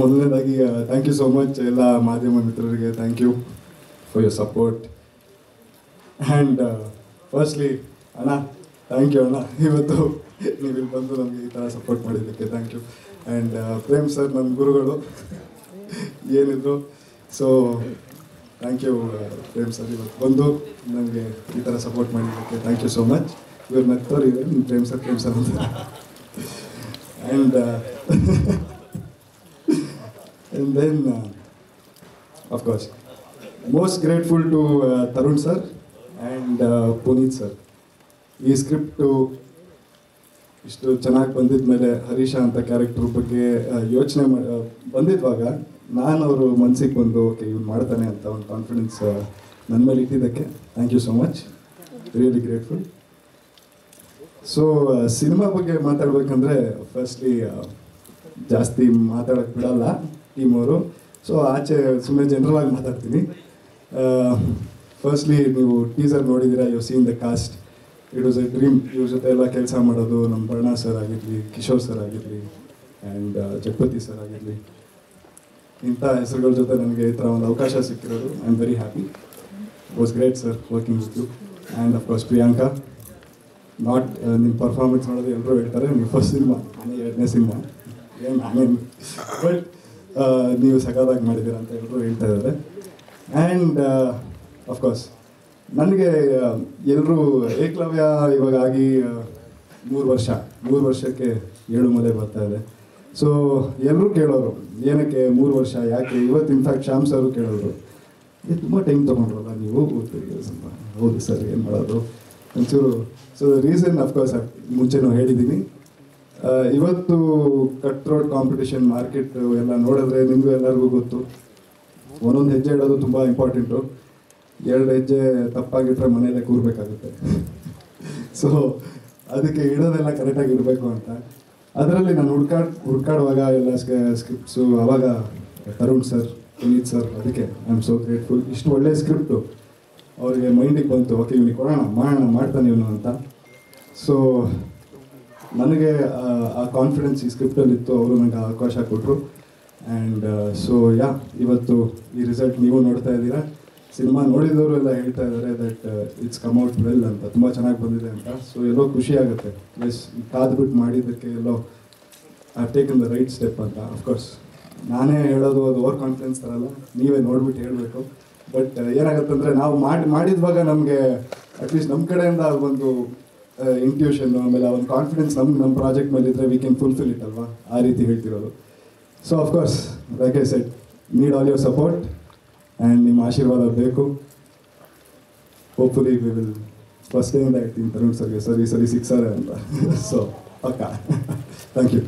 ಮೊದಲನೇದಾಗಿ thank you so much ಎಲ್ಲ ಮಾಧ್ಯಮ ಮಿತ್ರರಿಗೆ. Thank you for your support. And firstly ಅಣ್ಣ, ಥ್ಯಾಂಕ್ ಯು ಅಣ್ಣ, ಇವತ್ತು ನೀವು ಇಲ್ಲಿ ಬಂದು ನಮಗೆ ಈ ಥರ ಸಪೋರ್ಟ್ ಮಾಡಿದ್ದಕ್ಕೆ thank you. And Prem sir ನನ್ನ ಗುರುಗಳು ಏನಿದ್ರು. So thank you Prem sir, ಇವತ್ತು ಬಂದು ನನಗೆ ಈ ಥರ ಸಪೋರ್ಟ್ ಮಾಡಿದ್ದಕ್ಕೆ ಥ್ಯಾಂಕ್ ಯು ಸೋ ಮಚ್. ಇವ್ರು ನಗ್ತವ್ರು ಇದೆ ಪ್ರೇಮ್ ಸರ್ ಅಂತ. And then, of course, most grateful to Tarun sir and Puneet sir. ಈ ಸ್ಕ್ರಿಪ್ಟು ಇಷ್ಟು ಚೆನ್ನಾಗಿ ಬಂದಿದ್ದ ಮೇಲೆ ಹರೀಶ ಅಂತ ಕ್ಯಾರೆಕ್ಟರ್ ಬಗ್ಗೆ ಯೋಚನೆ ಬಂದಿದ್ವಾಗ ನಾನು ಅವರು ಮನಸ್ಸಿಗೆ ಬಂದು ಓಕೆ ಇವ್ನು ಮಾಡ್ತಾನೆ ಅಂತ ಒಂದು ಕಾನ್ಫಿಡೆನ್ಸ್ ನನ್ನ ಮೇಲೆ ಇಟ್ಟಿದ್ದಕ್ಕೆ thank you so much, really grateful. So cinema ಬಗ್ಗೆ ಮಾತಾಡ್ಬೇಕಂದ್ರೆ ಫಸ್ಟ್ಲಿ ಜಾಸ್ತಿ ಮಾತಾಡೋಕ್ಕೆ ಬಿಡಲ್ಲ ಟೀಮ್ ಅವರು. ಸೊ ಆಚೆ ಸುಮ್ಮನೆ ಜನರಲ್ ಆಗಿ ಮಾತಾಡ್ತೀನಿ. ಫಸ್ಟ್ಲಿ ನೀವು ಟೀಸರ್ ನೋಡಿದ್ದೀರಾ, you seen the cast. It was a dream ಇವ್ರ ಜೊತೆ ಎಲ್ಲ ಕೆಲಸ ಮಾಡೋದು. ನಮ್ಮ ಬಣ್ಣ ಸರ್ ಆಗಿರಲಿ, ಕಿಶೋರ್ ಸರ್ ಆಗಿರಲಿ, ಆ್ಯಂಡ್ ಜಗಪತಿ ಸರ್ ಆಗಿರಲಿ, ಇಂಥ ಹೆಸರುಗಳ ಜೊತೆ ನನಗೆ ಈ ಥರ ಒಂದು ಅವಕಾಶ ಸಿಕ್ಕಿರೋದು I am very happy. It was great sir working with you. And of course Priyanka, not ನಿಮ್ಮ ಪರ್ಫಾರ್ಮೆನ್ಸ್ ನೋಡೋದು ಎಲ್ಲರೂ ಹೇಳ್ತಾರೆ ನೀವು ಫಸ್ಟ್ ಸಿನಿಮಾ, ನಾನೇ 2ನೇ ಸಿನಿಮಾ, ನಾನೇನು ಬಟ್ ನೀವು ಸಕಾಲಾಗಿ ಮಾಡಿದ್ದೀರ ಅಂತ ಎಲ್ಲರೂ ಹೇಳ್ತಾ ಇದ್ದಾರೆ. ಆ್ಯಂಡ್ ಅಫ್ಕೋರ್ಸ್ ನನಗೆ ಎಲ್ಲರೂ ಏಕಲವ್ಯ ಇವಾಗ ಆಗಿ 3 ವರ್ಷಕ್ಕೆ 7 ಮಲೆ ಬರ್ತಾ ಇದೆ. ಸೊ ಎಲ್ಲರೂ ಕೇಳೋರು ಏನಕ್ಕೆ 3 ವರ್ಷ ಯಾಕೆ. ಇವತ್ತು ಇನ್ಫ್ಯಾಕ್ಟ್ ಶ್ಯಾಮ್ ಸರು ಕೇಳೋರು ತುಂಬ ಟೈಮ್ ತೊಗೊಂಡ್ರಲ್ಲ ನೀವು. ಹೌದು ಸರ್, ಏನು ಮಾಡೋದು ಒಂಚೂರು. ಸೊ ರೀಸನ್ ಅಫ್ಕೋರ್ಸ್ ಮುಂಚೆನೂ ಹೇಳಿದ್ದೀನಿ. ಇವತ್ತು ಕಟ್ ರೋಡ್ ಕಾಂಪಿಟೇಷನ್ ಮಾರ್ಕೆಟ್ ಎಲ್ಲ ನೋಡಿದ್ರೆ ನಿಮಗೂ ಎಲ್ಲರಿಗೂ ಗೊತ್ತು, ಒಂದೊಂದು ಹೆಜ್ಜೆ ಇಡೋದು ತುಂಬ ಇಂಪಾರ್ಟೆಂಟು. 2 ಹೆಜ್ಜೆ ತಪ್ಪಾಗಿಟ್ರೆ ಮನೆಯಲ್ಲೇ ಕೂರಬೇಕಾಗುತ್ತೆ. ಸೊ ಅದಕ್ಕೆ ಇಡೋದೆಲ್ಲ ಕರೆಕ್ಟಾಗಿ ಇರಬೇಕು ಅಂತ. ಅದರಲ್ಲಿ ನಾನು ಹುಡ್ಕಾಡುವಾಗ ಎಲ್ಲ ಸ್ಕ್ರಿಪ್ಟ್ಸು ಆವಾಗ ತರುಣ್ ಸರ್, ಪುನೀತ್ ಸರ್, ಅದಕ್ಕೆ ಐ ಆಮ್ ಸೋ ಗ್ರೇಟ್ಫುಲ್. ಇಷ್ಟು ಒಳ್ಳೆಯ ಸ್ಕ್ರಿಪ್ಟು ಅವರಿಗೆ ಮೈಂಡಿಗೆ ಬಂತು, ಓಕೆ ಇವನಿಗೆ ಕೊಡೋಣ, ಮಾಡ್ತಾನೆ ಇವನು ಅಂತ. ಸೊ ನನಗೆ ಆ ಕಾನ್ಫಿಡೆನ್ಸ್ ಈ ಸ್ಕ್ರಿಪ್ಟಲ್ಲಿತ್ತು, ಅವರು ನನಗೆ ಅವಕಾಶ ಕೊಟ್ಟರು. ಆ್ಯಂಡ್ ಸೊ ಇವತ್ತು ಈ ರಿಸಲ್ಟ್ ನೀವು ನೋಡ್ತಾ ಇದ್ದೀರಾ. ಸಿನಿಮಾ ನೋಡಿದವರು ಎಲ್ಲ ಹೇಳ್ತಾ ಇದ್ದಾರೆ that it's come out well ಅಂತ, ತುಂಬ ಚೆನ್ನಾಗಿ ಬಂದಿದೆ ಅಂತ. ಸೊ ಎಲ್ಲೋ ಖುಷಿ ಆಗುತ್ತೆ, ಎಸ್ ಕಾದ್ಬಿಟ್ಟು ಮಾಡಿದ್ದಕ್ಕೆ ಎಲ್ಲೋ I taken the right step ಅಂತ. ಅಫ್ಕೋರ್ಸ್ ನಾನೇ ಹೇಳೋದು ಅದು ಓವರ್ ಕಾನ್ಫಿಡೆನ್ಸ್ ಥರಲ್ಲ, ನೀವೇ ನೋಡ್ಬಿಟ್ಟು ಹೇಳಬೇಕು. ಬಟ್ ಏನಾಗುತ್ತಂದರೆ ನಾವು ಮಾಡಿದ್ವಾಗ ನಮಗೆ ಅಟ್ಲೀಸ್ಟ್ ನಮ್ಮ ಕಡೆಯಿಂದ ಒಂದು ಇಂಟ್ಯೂಷನ್, ಆಮೇಲೆ ಒಂದು ಕಾನ್ಫಿಡೆನ್ಸ್ ನಮ್ಮ ಪ್ರಾಜೆಕ್ಟ್ ಮೇಲೆ ಇದ್ದರೆ ವಿ ಕ್ಯಾನ್ ಫುಲ್ಫಿಲ್ ಇಟ್ ಅಲ್ವಾ, ಆ ರೀತಿ ಹೇಳ್ತಿರೋದು. So of course like I said, need all your support and ನಿಮ್ಮ ಆಶೀರ್ವಾದ ಬೇಕು. ಹೋಪ್ಫುಲಿ ವಿ ವಿಲ್ ಫಸ್ಟ್ ಡೇಯಿಂದ ಹೇಳ್ತೀನಿ ತರುಣ್ ಸರ್ಗೆ, ಸರ್ ಈ ಸರಿ ಸಿಕ್ಸಾರೆ ಅಂತ. ಸೊ ಪಕ್ಕ ಥ್ಯಾಂಕ್ ಯು.